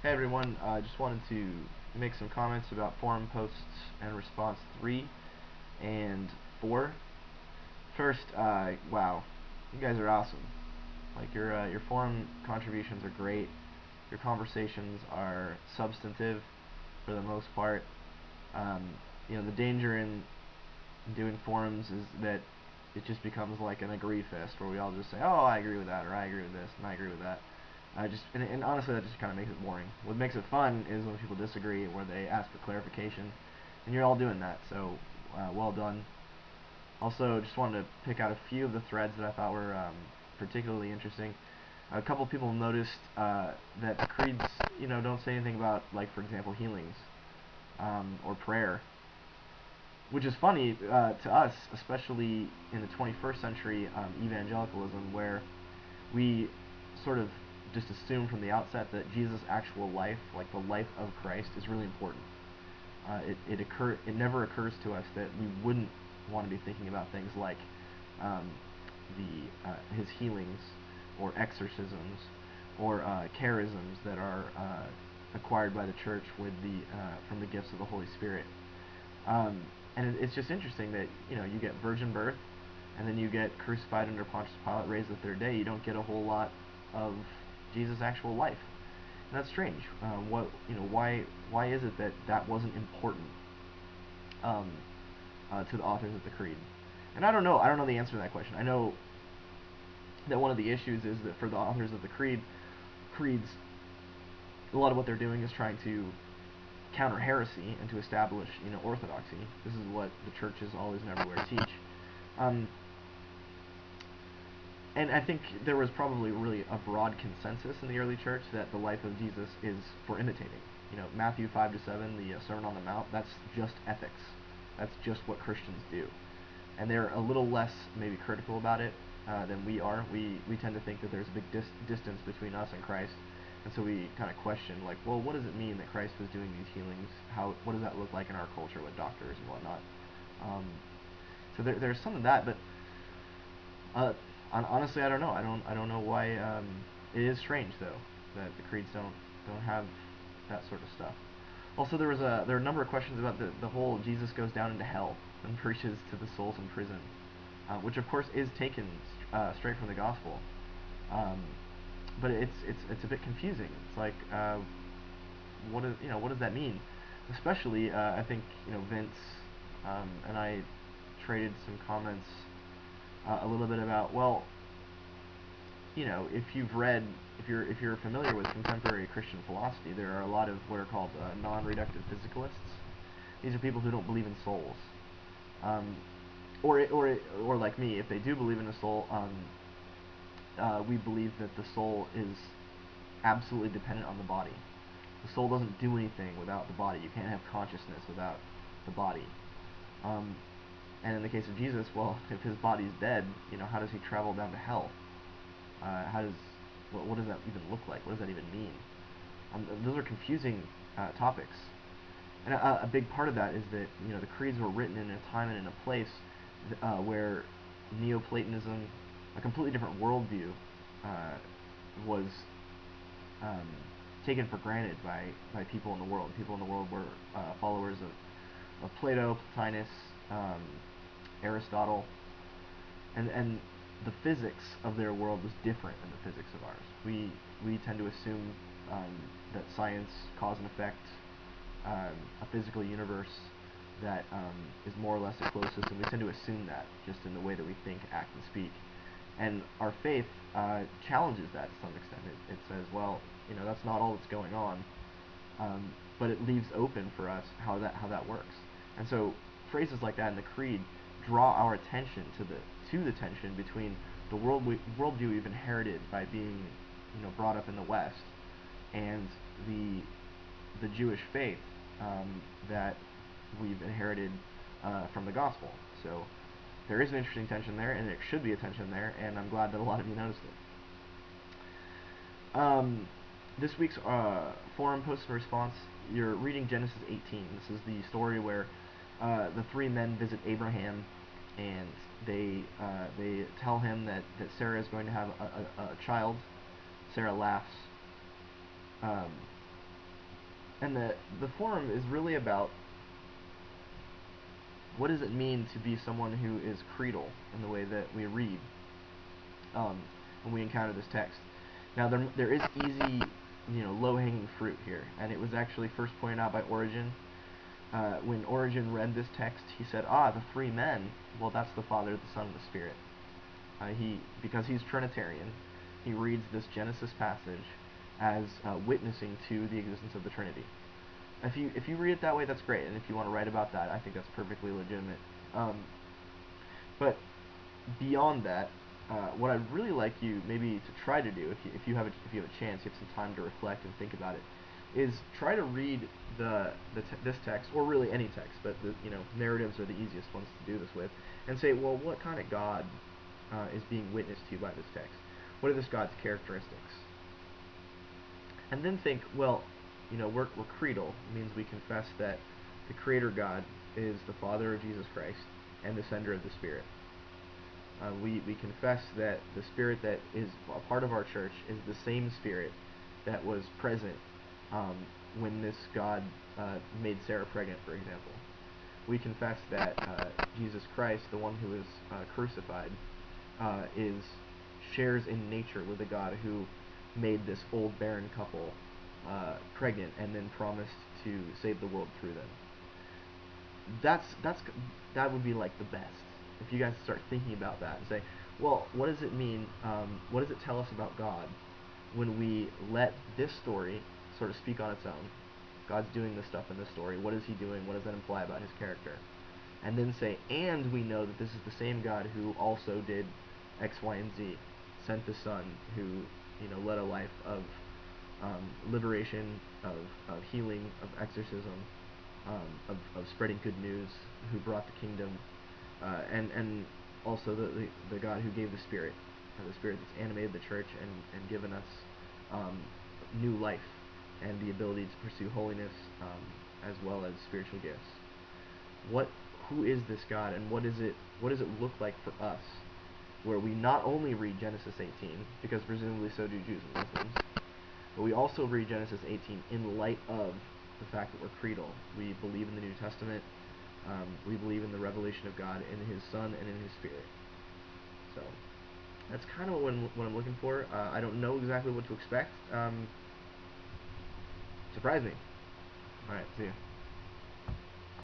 Hey everyone, I just wanted to make some comments about forum posts and response 3 and 4. First, wow, you guys are awesome. Like your forum contributions are great. Your conversations are substantive for the most part. Um, the danger in doing forums is that it just becomes like an agree fest where we all just say, "Oh, I agree with that," or "I agree with this," and "I agree with that." And honestly, that just kind of makes it boring. What makes it fun is when people disagree, where they ask for clarification, and you're all doing that. So, well done. Also, just wanted to pick out a few of the threads that I thought were particularly interesting. A couple people noticed that the creeds, don't say anything about, like, for example, healings or prayer, which is funny to us, especially in the 21st century evangelicalism, where we sort of just assume from the outset that Jesus' actual life, like the life of Christ, is really important. It never occurs to us that we wouldn't want to be thinking about things like um, his healings or exorcisms or charisms that are acquired by the church with the from the gifts of the Holy Spirit. Um, and it's just interesting that you get virgin birth, and then you get crucified under Pontius Pilate, raised the third day. You don't get a whole lot of Jesus' actual life, and that's strange. Why is it that that wasn't important um, to the authors of the creed? And I don't know. I don't know the answer to that question. I know that one of the issues is that for the authors of the creeds, a lot of what they're doing is trying to counter heresy and to establish, orthodoxy. This is what the churches always and everywhere teach. Um, and I think there was probably really a broad consensus in the early church that the life of Jesus is for imitating. Matthew 5 to 7, the Sermon on the Mount, that's just ethics. That's just what Christians do. And they're a little less maybe critical about it than we are. We tend to think that there's a big distance between us and Christ, and so we kind of question, like, well, what does it mean that Christ was doing these healings? What does that look like in our culture with doctors and whatnot? Um, so there's some of that, but uh, honestly, I don't know. I don't know why. It is strange though that the creeds don't have that sort of stuff. Also, there are a number of questions about the whole Jesus goes down into hell and preaches to the souls in prison, which of course is taken straight from the gospel. Um, but it's a bit confusing. It's like what does that mean? Especially I think Vince and I traded some comments a little bit about, well, if you're familiar with contemporary Christian philosophy, there are a lot of what are called non-reductive physicalists. These are people who don't believe in souls, um, or like me, if they do believe in a soul, we believe that the soul is absolutely dependent on the body. The soul doesn't do anything without the body. You can't have consciousness without the body. Um, and in the case of Jesus, well, if his body's dead, how does he travel down to hell? How does what does that even look like? What does that even mean? Those are confusing topics, and a big part of that is that the creeds were written in a time and in a place where Neoplatonism, a completely different worldview, was um, taken for granted by people in the world. People in the world were followers of Plato, Plotinus, Aristotle, and the physics of their world was different than the physics of ours. We tend to assume that science, cause and effect, a physical universe that is more or less a closed system. We tend to assume that just in the way that we think, act, and speak. And our faith challenges that to some extent. It says, well, that's not all that's going on, but it leaves open for us how that works. And so phrases like that in the creed draw our attention to the tension between the worldview we've inherited by being brought up in the West and the Jewish faith that we've inherited from the gospel. So there is an interesting tension there, and there should be a tension there, and I'm glad that a lot of you noticed it. This week's forum post and response, you're reading Genesis 18. This is the story where the three men visit Abraham, and they tell him that Sarah is going to have a child. Sarah laughs. Um, And the forum is really about what does it mean to be someone who is creedal in the way that we read when we encounter this text. Now there is easy, low-hanging fruit here, and it was actually first pointed out by Origen. When Origen read this text, he said, the three men, well, that's the Father, the Son, and the Spirit. Because he's Trinitarian, he reads this Genesis passage as witnessing to the existence of the Trinity. If you read it that way, that's great, and if you want to write about that, I think that's perfectly legitimate. But beyond that, what I'd really like you maybe to try to do, if you have a chance, you have some time to reflect and think about it, is try to read this text, or really any text, but narratives are the easiest ones to do this with, and say, well, what kind of God is being witnessed to by this text? What are this God's characteristics? And then think, well, we're creedal. It means we confess that the Creator God is the Father of Jesus Christ and the sender of the Spirit. We confess that the Spirit that is a part of our church is the same Spirit that was present when this God made Sarah pregnant, for example. We confess that Jesus Christ, the one who is crucified, shares in nature with the God who made this old barren couple pregnant and then promised to save the world through them. That would be like the best. If you guys start thinking about that and say, well, what does it mean? What does it tell us about God when we let this story sort of speak on its own? God's doing this stuff in this story. What is he doing? What does that imply about his character? And then say, and we know that this is the same God who also did X, Y, and Z, sent the Son who led a life of liberation, of healing, of exorcism, of spreading good news, who brought the kingdom, and also the God who gave the Spirit that's animated the church and given us new life and the ability to pursue holiness as well as spiritual gifts. Who is this God, and what does it look like for us, where we not only read Genesis 18, because presumably so do Jews and Muslims, but we also read Genesis 18 in light of the fact that we're creedal. We believe in the New Testament. We believe in the revelation of God in His Son and in His Spirit. So that's kind of what I'm looking for. I don't know exactly what to expect. Surprise me. All right, see ya.